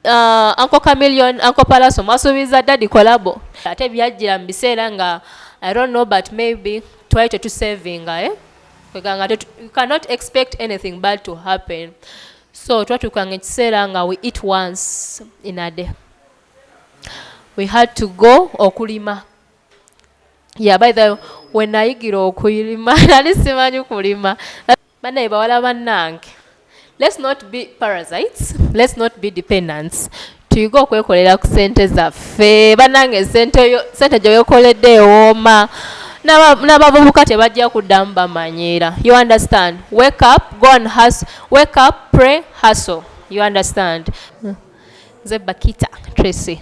Uncle Chameleon, Uncle Palaso, mwasuubiza daddy collabo. Ate byajjira mu biseera nga I don't know, but maybe twali tetusavinga, you cannot expect anything bad to happen. So twatukanga ekiseera nga we eat once in a day. We had to go okulima. Yeah, by the way, when nayigira okulima, nali simanyi kulima. Banaye bawala bannange. Let's not be parasites. Let's not be dependents. Tuyiga okwekolera ku ssente zaffe. Bannange ssente gye weekoledde ewooma. N'abavubuka tebajja kuddamu bamanyiira. You understand? Wake up, go and hustle. Wake up, pray, hustle. You understand? Nze Bakita Tracy.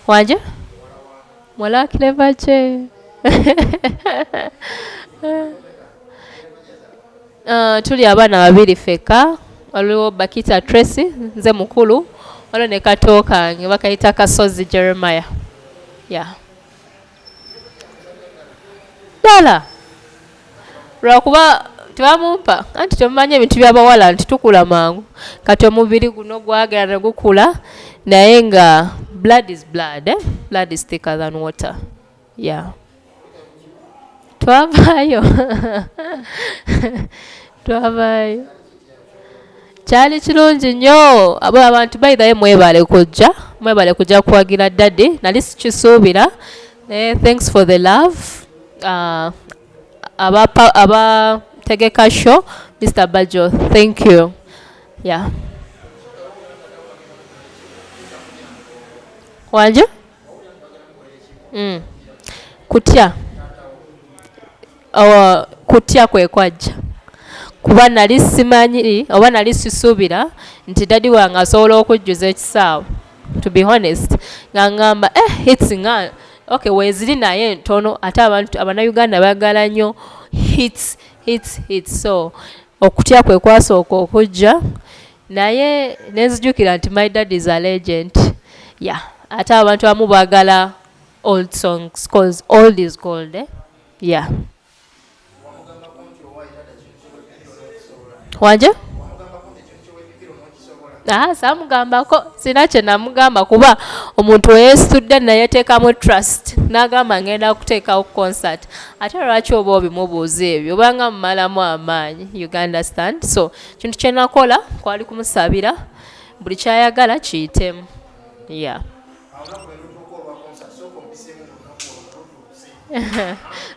Wanje? Muwala clever che. Tuli abaana babiri feka. Waliwo Bakita Tracy, nze mukulu. Waliwo ne kato kange bakayita Kasozi Jeremiah. Yeah. Dala. Lwakuba tebamumpa anti temumanyi ebintu by'abawala nti tukula mangu. Kati omubiri guno gwagala ne gukula naye nga blood is blood, Blood is thicker than water. Yeah. Twavaayo. Twavaayo. Kyali kirungi nnyo. Abantu bayitayo mwebale kujja kuwagira daddy. Nali sikisuubira. Thanks for the love. Aba tegeka show, Mr. Bajo. Thank you. Yeah. Wanje? Kutya. Kutya kwe kwajja. Kuba nali simanyi oba nali sisuubira nti daddy wange asobola okujjuza ekisaawe. To be honest, ngamba hits nga okay weeziri naye ntono ate abantu Abannayuganda baagala nnyo hits. So okutya kwe kwasooka okujja naye nenzijukira nti my dad is a legend. Yeah. Ate abantu abamu baagala old songs because old is gold. Yeah. Wanje? Saamugambako sina kye namugamba kuba omuntu weyeesitudde naye teekamu trust n'agamba ngenda kuteekawo concert ate lwaki oba obimubuuza ebyo obanga mumalamu amaanyi. You understand? So kintu kye nakola kwali kumusabira buli kyayagala kiyitemu. Yeah.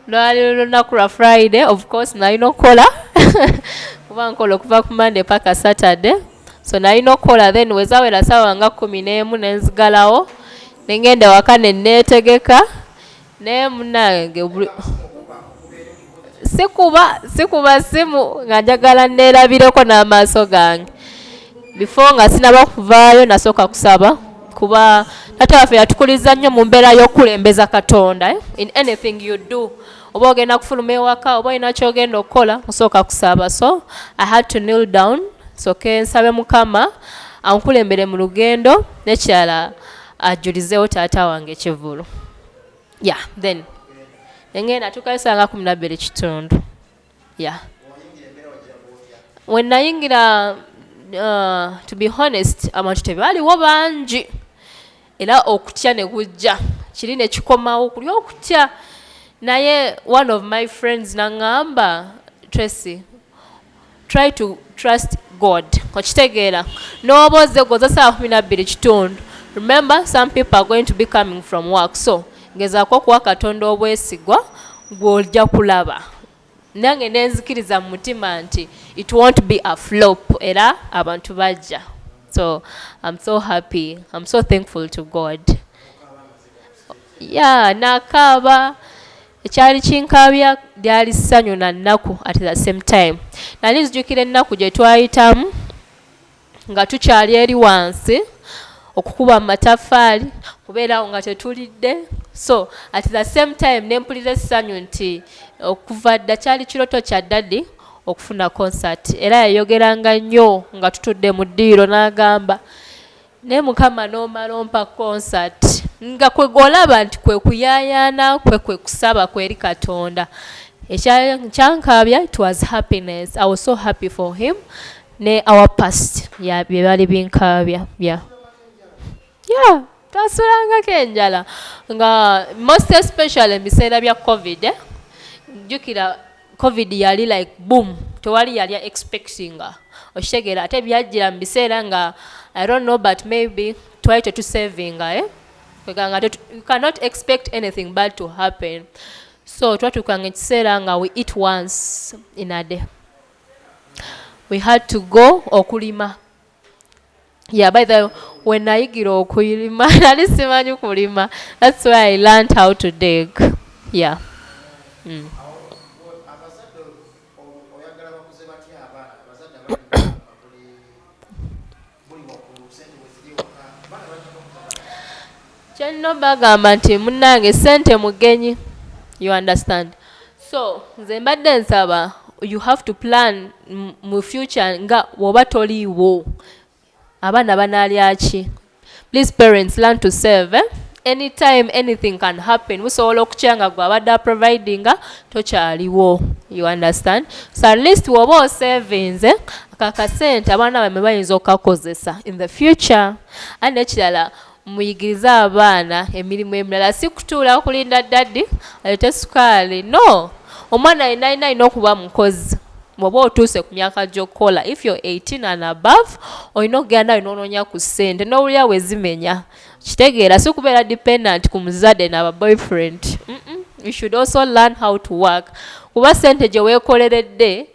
Lwali lunaku lwa Friday, of course nalina okukola kuba nkola okuva ku Monday paka Saturday. So nalina okukola then wezawera ssaawa nga 11 nenzigalawo nengenda waka ne neetegeka naye munnange sikuba simu nga njagala neerabireko n'amaaso gange. Before nga sinaba kuvaayo nasooka kusaba kuba taata waffe yatukuliza nnyo mu mbeera y'okulembeza Katonda. In anything you do, oba ogenda kufuluma ewaka oba olina kyogenda okukola osooka kusaba. So I had to kneel down soke nsabe Mukama ankulembere mu lugendo n'ekirala ajjulizeewo taata wange Kivulu. Yeah, then ngenda tukayisanga 12 kitundu. Yeah. When nayingira to be honest abantu tebaaliwo bangi era okutya ne kujja kiri ne kikomawo kuli okutya naye one of my friends nangamba Tracy, try to trust God. Okitegeera n'obooze gozesa 12 kitundu. Remember, some people are going to be coming from work, so gezaako okuwa Katonda obwesigwa gw'ojja kulaba. Nange nenzikiriza mu mutima nti it won't be a flop era abantu bajja. So I'm so happy, I'm so thankful to God. Yeah, nakaaba ekyali kinkaabya lyali ssanyu na nnaku at the same time. Nali nzijukira ennaku gye twayitamu nga tukyali eri wansi okukuba amataffaali kubeerawo nga tetulidde. So at the same time nempulira essanyu nti okuva dda kyali kiroto kya daddy okufuna concert era yayogeranga nnyo nga tutudde mu ddiiro n'agamba ne Mukama n'omala ompa concert nga kwe golaba nti kwe kuyaayaana kwe kusaba kweri Katonda. Ekyankaabya, it was happiness. I was so happy for him. ne our past bye bali binkaabya yeah twasulangako enjala nga most especially ebiseera bya covid jjukira covid yali like boom tewali yali expecting okitegeera ate byajjira mu biseera nga I don't know but maybe twali tetusavinga kweganga you cannot expect anything bad to happen so twatukanga ekiseera nga we eat once in a day we had to go okulima yeah by the way when nayigira okulima nali simanyi kulima that's why I learned how to dig yeah kyenno bagamba nti munnange sente mugenyi you understand so nze mbadde nsaba you have to plan mu future nga woba toliiwo abaana banaalya ki please parents learn to save anytime anything can happen musobola okukyanga gwe abadde providinga tokyaliwo you understand so at least woba osavings akakasente abaana bamwe bayinza okakozesa in the future ate ekirala muyigirize abaana emirimu emirala si kutuula kulinda daddi alete sukaali no omwana alina okuba mukozi bw'oba otuuse ku myaka gy'okukola if you're 18 and above olina okugenda nawe n'onoonya ku ssente n'owulira we zimenya kitegeera si kubeera dependent ku muzadde n'aba boyfriend you should also learn how to work kuba ssente gye weekoleredde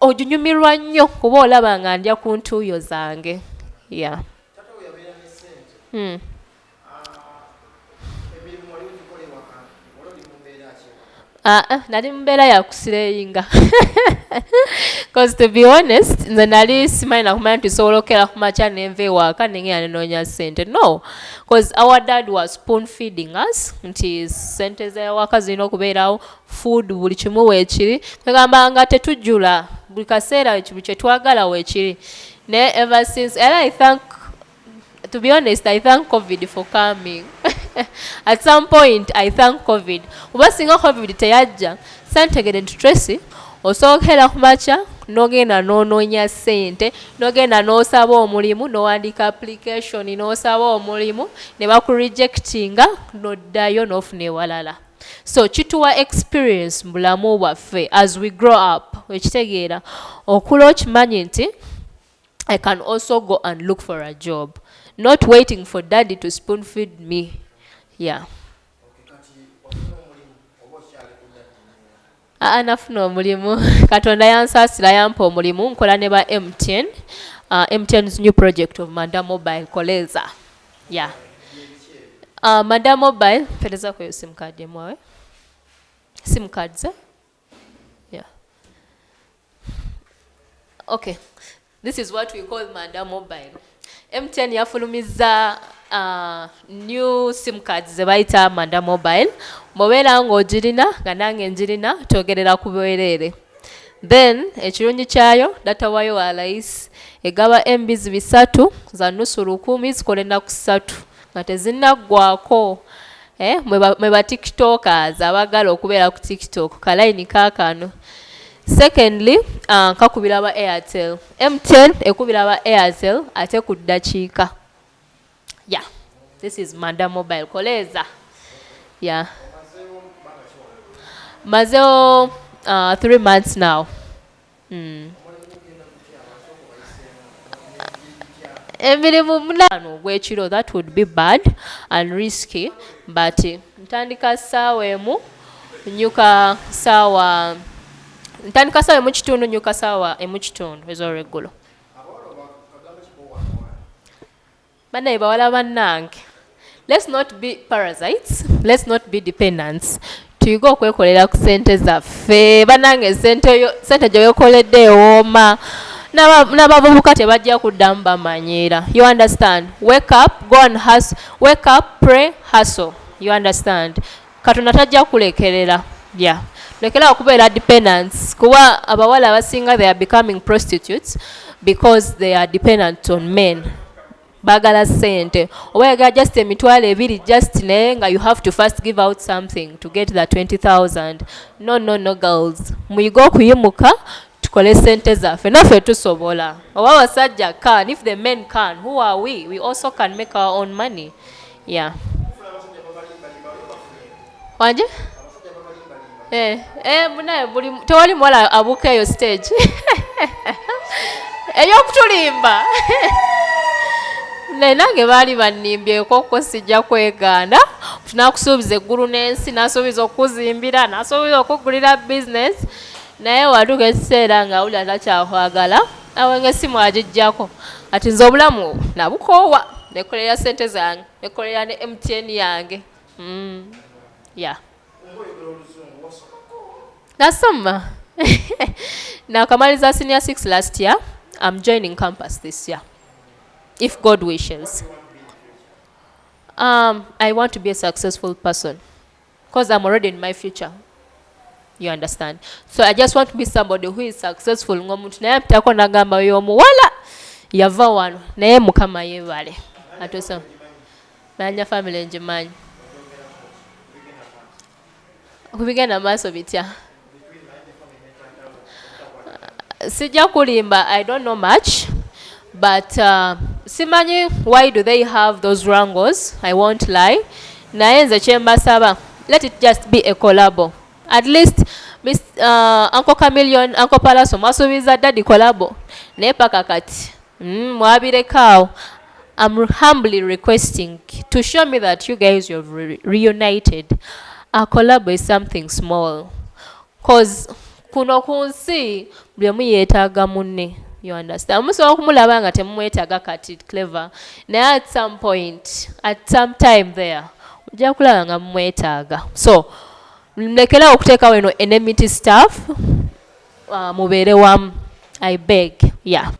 oginyumirwa nnyo kuba olaba nga ndya ku ntuuyo zange yeah nali mbeera ya kusireyinga because to be honest nze nali simanyi nakumanya nti sobola okera ku makya nenva ewaaka nengenda nenoonya ssente no because our dad was spoon feeding us nti ssente z'ewaaka zirina okubeerawo food buli kimu weekiri kwegamba nga tetujjula buli kaseera buli kyetwagala weekiri naye ever since and I thank to be honest I thank COVID for coming at some point I thank COVID kuba singa COVID teyajja santegere nti Tracy osookera ku makya n'ogenda n'onoonya ssente n'ogenda n'osaba omulimu n'owandiika application n'osaba omulimu ne bakurejectinga n'oddayo n'ofuna ewalala so kituwa experience mu bulamu bwaffe as we grow up ekitegeera okula okimanyi nti I can also go and look for a job not waiting for daddy to spoon feed me yeah nafuna omulimu katonda yansaasira yampa omulimu nkola ne ba MTN MTN's new project of Manda Mobile Koleza yeah Manda Mobile peleza kwa sim card yemwawe sim cards yeah okay this is what we call Manda Mobile MTN yafulumiza new sim cards ze bayita Manda Mobile mobeera ng'ogirina nga nange njirina twogerera ku bwereere then ekirungi kyayo data wayo wa layisi egaba MBs 3 za nusu 10 zikola ennaku 3 nga tezinnaggwako mwe ba tiktokers abagala okubeera ku tiktok kalayini kaakano secondly kakubira ba Airtel M10 ekubira ba Airtel ate ku ddakiika yeah this is Manda Mobile Koleza yeah mazeo 3 months now emirimu munano gw'ekiro that would be bad and risky but ntandika ssaawa emu nyuka ssaawa ntandika ssaawa emu kitundu nyuka ssaawa emu kitundu ez'olweggulo bannaye bawala bannange let's not be parasites let's not be dependents tuyiga okwekolera ku ssente zaffe bannange ssente gye weekoledde ewooma n'abavubuka tebajja kuddamu bamanyiira you understand wake up go and hustle wake up pray hustle you understand katonda tajja kulekerera yeah lekera okubeera dependents kuba abawala abasinga they are becoming prostitutes because they are dependent on men bagala ssente oba yagala just emitwalo 2 just naye nga you have to first give out something to get that 20,000 no girls muyiga okuyimuka tukole sente zaffe naffe tusobola oba abasajja can if the men can who are we also can make our own money yeah wanje munaye buli tewali muwala abuuka eyo stage ey'okutulimba naye nange baali bannimbyeko ko sijja kwegaana tunakusuubiza eggulu n'ensi n'asuubiza okuzimbira n'asuubiza okugulira bizinesi naye watuuka ekiseera nga wulira takyakwagala awenga essimu agijjako ati nze obulamu nabukoowa nekolera sente zange nekolera ne MTN yange yeah nasoma nakamaliza senior 6 last year. I'm joining campus this year if God wishes. I want to be a successful person because I'm already in my future. You understand? So I just want to be somebody who is successful. Ngomuntu naye mtako nagamba yo muwala yava wano naye mukama yebale atosa banya family njimanyi kubigenda maaso bitya sijja kulimba. I don't know much but simanyi why do they have those wrangles. I won't lie naye nze kyembasaba let it just be a collabo. At least Uncle Chameleon, Uncle Palaso mwasuubiza daddy collabo naye paka kati mwabirekawo. I'm humbly requesting to show me that you guys have reunited. A collabo is something small cause kuno kunsi buli omu yeetaaga munne. You understand? Musobola okumulaba nga temumwetaaga kati clever naye at some point at some time there ojja kulaba nga mumwetaaga. So mlekera okuteekawo eno enmity stuff mubeere wamu. I beg. Yeah.